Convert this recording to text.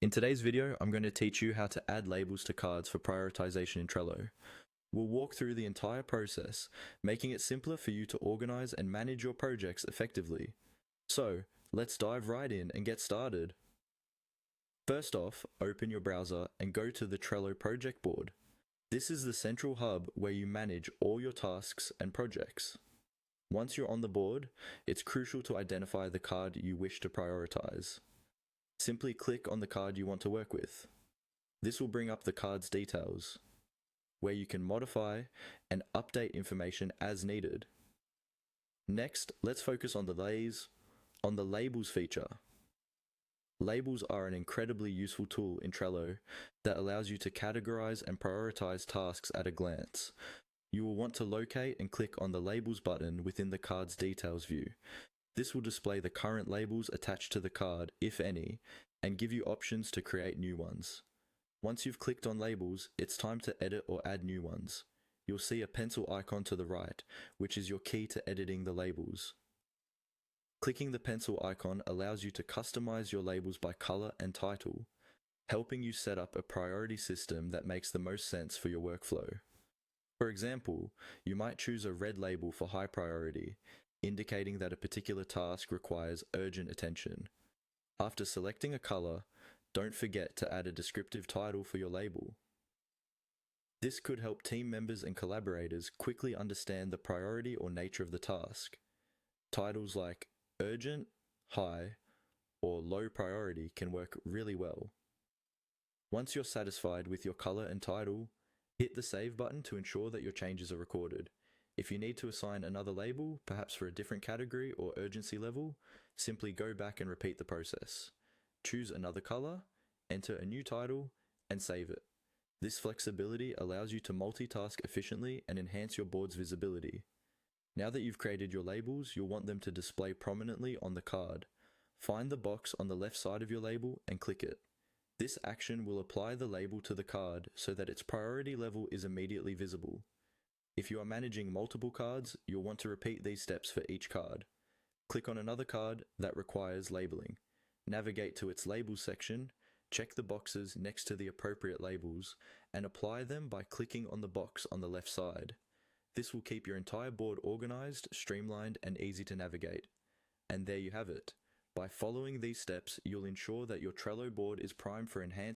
In today's video, I'm going to teach you how to add labels to cards for prioritization in Trello. We'll walk through the entire process, making it simpler for you to organize and manage your projects effectively. So, let's dive right in and get started. First off, open your browser and go to the Trello project board. This is the central hub where you manage all your tasks and projects. Once you're on the board, it's crucial to identify the card you wish to prioritize. Simply click on the card you want to work with. This will bring up the card's details, where you can modify and update information as needed. Next, let's focus on the labels feature. Labels are an incredibly useful tool in Trello that allows you to categorize and prioritize tasks at a glance. You will want to locate and click on the Labels button within the card's details view. This will display the current labels attached to the card, if any, and give you options to create new ones. Once you've clicked on labels, it's time to edit or add new ones. You'll see a pencil icon to the right, which is your key to editing the labels. Clicking the pencil icon allows you to customize your labels by color and title, helping you set up a priority system that makes the most sense for your workflow. For example, you might choose a red label for high priority, indicating that a particular task requires urgent attention. After selecting a color, don't forget to add a descriptive title for your label. This could help team members and collaborators quickly understand the priority or nature of the task. Titles like urgent, high, or low priority can work really well. Once you're satisfied with your color and title, hit the save button to ensure that your changes are recorded. If you need to assign another label, perhaps for a different category or urgency level, simply go back and repeat the process. Choose another color, enter a new title, and save it. This flexibility allows you to multitask efficiently and enhance your board's visibility. Now that you've created your labels, you'll want them to display prominently on the card. Find the box on the left side of your label and click it. This action will apply the label to the card so that its priority level is immediately visible. If you are managing multiple cards, you'll want to repeat these steps for each card. Click on another card that requires labeling. Navigate to its labels section, check the boxes next to the appropriate labels, and apply them by clicking on the box on the left side. This will keep your entire board organized, streamlined, and easy to navigate. And there you have it. By following these steps, you'll ensure that your Trello board is primed for enhanced